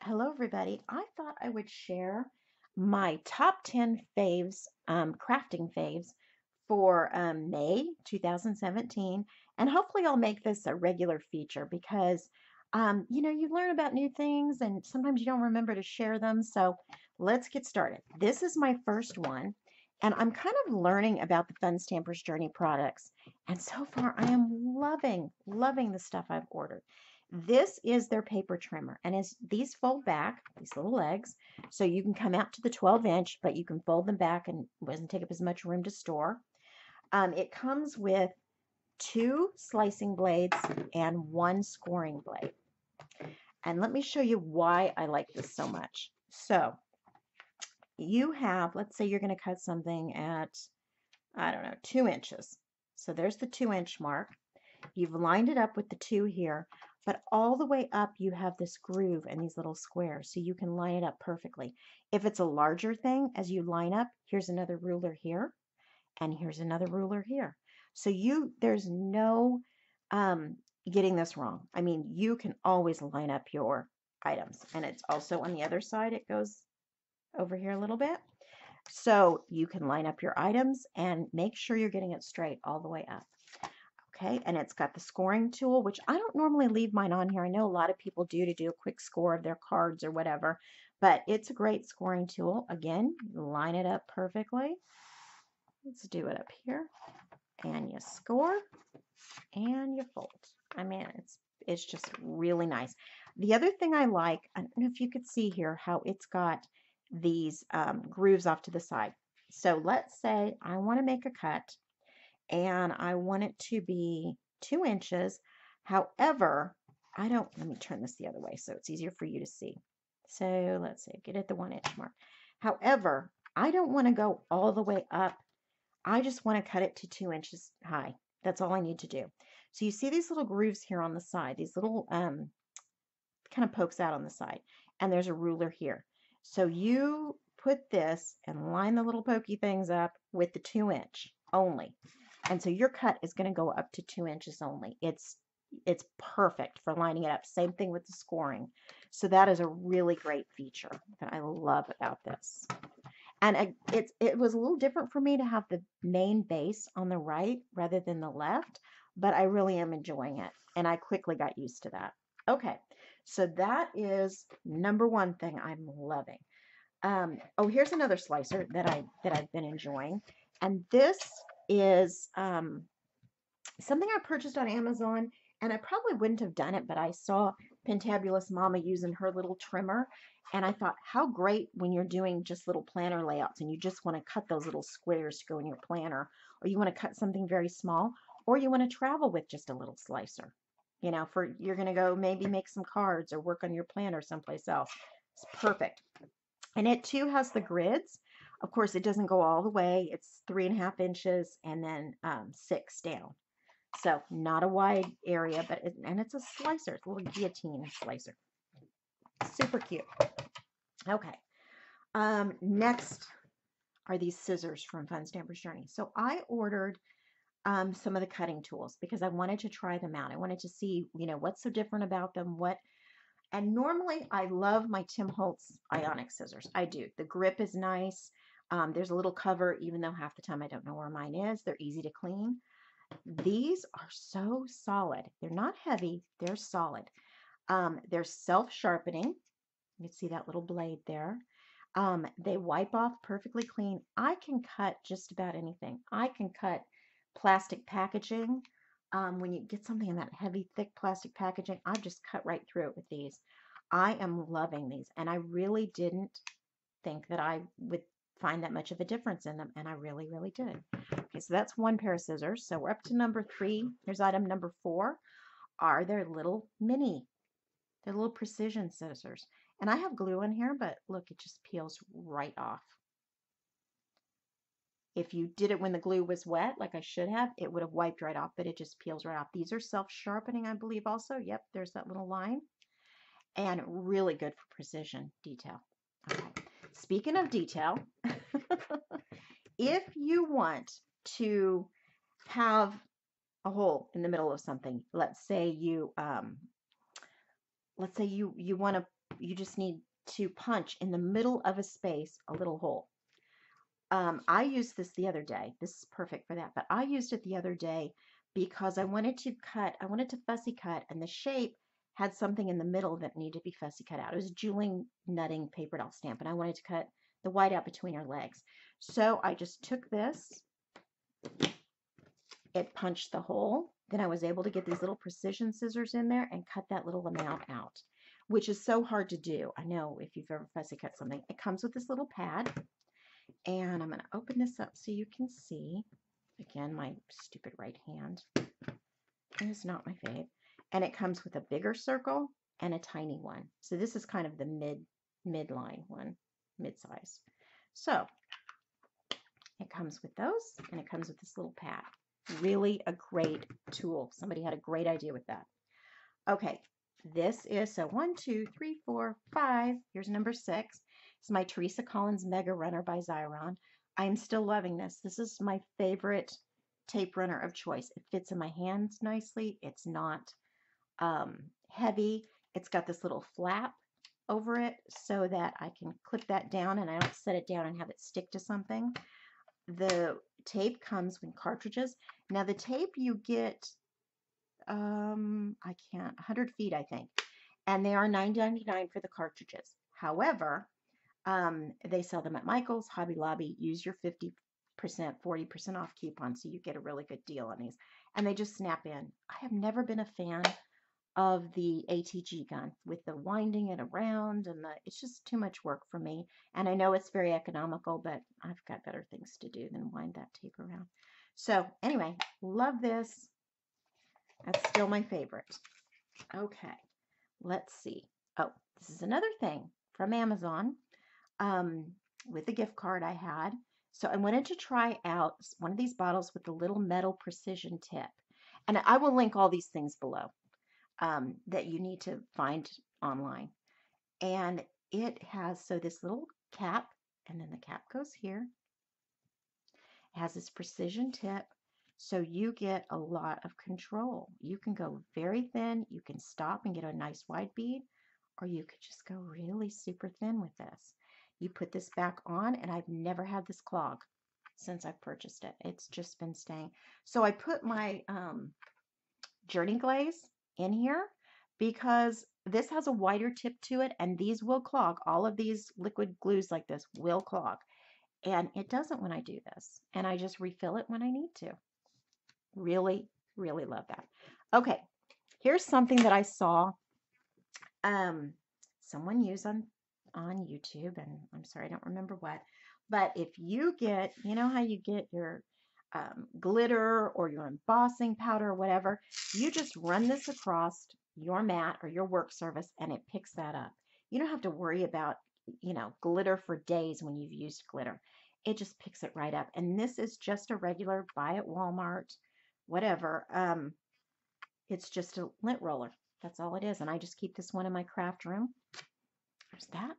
Hello, everybody. I thought I would share my top 10 faves, crafting faves for May 2017. And hopefully, I'll make this a regular feature because, you learn about new things and sometimes you don't remember to share them. So let's get started. This is my first one, and I'm kind of learning about the Fun Stampers Journey products. And so far, I am loving the stuff I've ordered. This is their paper trimmer, and as these fold back, these little legs, so you can come out to the 12-inch, but you can fold them back and it doesn't take up as much room to store. It comes with two slicing blades and one scoring blade. And let me show you why I like this so much. So you have, let's say you're going to cut something at, I don't know, 2 inches. So there's the 2-inch mark. You've lined it up with the two here, but all the way up you have this groove and these little squares, so you can line it up perfectly. If it's a larger thing, as you line up, here's another ruler here, and here's another ruler here. So there's no getting this wrong. I mean, you can always line up your items, and it's also on the other side. It goes over here a little bit. So you can line up your items and make sure you're getting it straight all the way up. Okay, and it's got the scoring tool, which I don't normally leave mine on here. I know a lot of people do to do a quick score of their cards or whatever, but it's a great scoring tool. Again, line it up perfectly. Let's do it up here. And you score and you fold. I mean, it's just really nice. The other thing I like, I don't know if you could see here how it's got these grooves off to the side. So let's say I want to make a cut and I want it to be 2 inches. However, let me turn this the other way so it's easier for you to see. So let's say, get at the 1-inch mark. However, I don't want to go all the way up. I just want to cut it to 2 inches high. That's all I need to do. So you see these little grooves here on the side, these little kind of pokes out on the side, and there's a ruler here. So you put this and line the little pokey things up with the 2-inch only. And so your cut is going to go up to 2 inches only. It's perfect for lining it up. Same thing with the scoring. So that is a really great feature that I love about this. And it was a little different for me to have the main base on the right rather than the left, but I really am enjoying it. And I quickly got used to that. Okay, so that is number one thing I'm loving. Oh, here's another slicer that I've been enjoying, and this is something I purchased on Amazon, and I probably wouldn't have done it, but I saw Pentabulous Mama using her little trimmer, and I thought, how great when you're doing just little planner layouts and you just want to cut those little squares to go in your planner, or you want to cut something very small, or you want to travel with just a little slicer. You're going to go maybe make some cards or work on your planner someplace else. It's perfect. And it too has the grids. Of course, it doesn't go all the way. It's 3.5 inches and then 6 down. So not a wide area, but it's a slicer. It's a little guillotine slicer. Super cute. Okay. Next are these scissors from Fun Stampers Journey. So I ordered some of the cutting tools because I wanted to try them out. I wanted to see, what's so different about them. And normally I love my Tim Holtz Ionic scissors. I do. The grip is nice. There's a little cover, even though half the time I don't know where mine is. They're easy to clean. These are so solid. They're not heavy. They're solid. They're self-sharpening. You can see that little blade there. They wipe off perfectly clean. I can cut just about anything. I can cut plastic packaging. When you get something in that heavy, thick plastic packaging, I've just cut right through it with these. I am loving these, and I really didn't think that I would find that much of a difference in them, and I really, really did. Okay, so that's one pair of scissors. So we're up to number 3. Here's item number 4. Are their little they're little precision scissors. And I have glue in here, but look, it just peels right off. If you did it when the glue was wet, like I should have, it would have wiped right off, but it just peels right off. These are self-sharpening, I believe also. Yep, there's that little line. And really good for precision detail. Okay. Speaking of detail, if you want to have a hole in the middle of something, let's say you want to you just need to punch in the middle of a space a little hole. I used this the other day. This is perfect for that, but I used it the other day because I wanted to fussy cut, and the shape had something in the middle that needed to be fussy cut out. It was a Julie nutting paper doll stamp, and I wanted to cut the white out between her legs. So I just took this, it punched the hole, then I was able to get these little precision scissors in there and cut that little amount out, which is so hard to do. I know if you've ever fussy cut something. It comes with this little pad. And I'm going to open this up so you can see. Again, my stupid right hand is not my fave. And it comes with a bigger circle and a tiny one. So this is kind of the midline one, mid-size. So it comes with those, and it comes with this little pad. Really a great tool. Somebody had a great idea with that. Okay, this is, so 1, 2, 3, 4, 5. Here's number 6. It's my Teresa Collins Mega Runner by Xyron. I'm still loving this. This is my favorite tape runner of choice. It fits in my hands nicely. It's not heavy. It's got this little flap over it so that I can clip that down and I don't set it down and have it stick to something. The tape comes with cartridges. Now the tape you get, I can't, 100 feet I think, and they are $9.99 for the cartridges. However, they sell them at Michael's, Hobby Lobby. Use your 50%, 40% off coupon so you get a really good deal on these. And they just snap in. I have never been a fan of the ATG gun with the winding it around, and it's just too much work for me. And I know it's very economical, but I've got better things to do than wind that tape around. So anyway, love this. That's still my favorite. Okay, let's see. Oh, this is another thing from Amazon. With the gift card I had. So I wanted to try out one of these bottles with the little metal precision tip. And I will link all these things below that you need to find online. And it has, so this little cap, and then the cap goes here. It has this precision tip. So you get a lot of control. You can go very thin. You can stop and get a nice wide bead, or you could just go really super thin with this. You put this back on, and I've never had this clog since I've purchased it. It's just been staying. So I put my Journey Glaze in here because this has a wider tip to it, and these will clog. All of these liquid glues like this will clog, and it doesn't when I do this. And I just refill it when I need to. Really, really love that. Okay, here's something that I saw someone use on YouTube, and I'm sorry, I don't remember what, but if you get, you know how you get your glitter or your embossing powder or whatever, you just run this across your mat or your work surface and it picks that up. You don't have to worry about, glitter for days when you've used glitter. It just picks it right up. And this is just a regular buy at Walmart, whatever. It's just a lint roller. That's all it is. And I just keep this one in my craft room. There's that.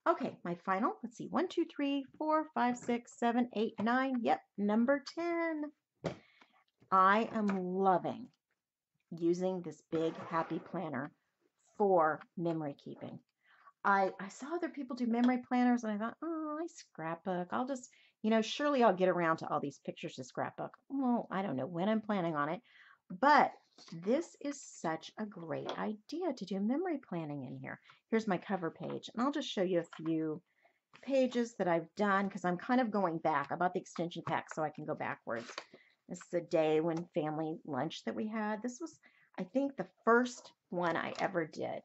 Okay, my final, let's see, 1, 2, 3, 4, 5, 6, 7, 8, 9. Yep, number 10. I am loving using this big happy planner for memory keeping. I saw other people do memory planners and I thought, oh, I scrapbook. I'll just, surely I'll get around to all these pictures to scrapbook. Well, I don't know when I'm planning on it, but this is such a great idea to do memory planning in here. Here's my cover page, and I'll just show you a few pages that I've done because I'm kind of going back. I bought the extension pack so I can go backwards. This is a day when family lunch that we had. This was, I think, the first one I ever did.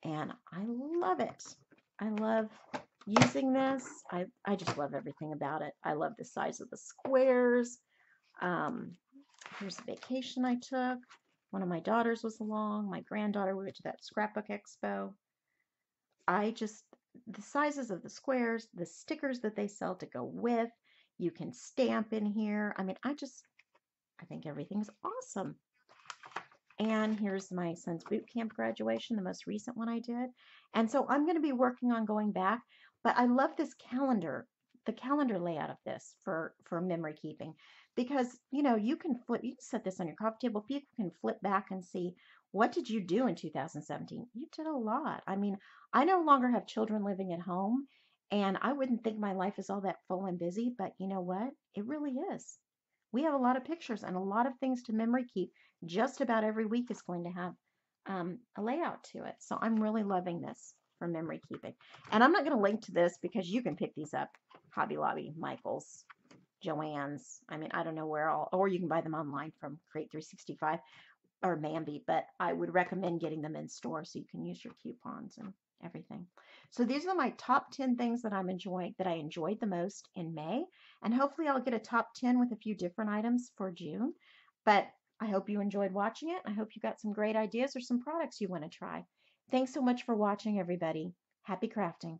And I love it. I love using this. I just love everything about it. I love the size of the squares. Here's a vacation I took. One of my daughters was along. My granddaughter, we went to that scrapbook expo. The sizes of the squares, the stickers that they sell to go with, you can stamp in here. I mean, I think everything's awesome. And here's my son's boot camp graduation, the most recent one I did. And so I'm going to be working on going back, but I love this calendar, the calendar layout of this for memory keeping, because, you can set this on your coffee table. People can flip back and see What did you do in 2017? You did a lot. I mean, I no longer have children living at home, and I wouldn't think my life is all that full and busy, but you know what? It really is. We have a lot of pictures and a lot of things to memory keep. Just about every week is going to have a layout to it. So I'm really loving this for memory keeping. And I'm not going to link to this because you can pick these up. Hobby Lobby, Michael's, Joann's. I mean, I don't know where all, or you can buy them online from Crate 365 or Mambi, but I would recommend getting them in store so you can use your coupons and everything. So these are my top 10 things that I'm enjoying, that I enjoyed the most in May. And hopefully I'll get a top 10 with a few different items for June. But I hope you enjoyed watching it. I hope you got some great ideas or some products you want to try. Thanks so much for watching, everybody. Happy crafting.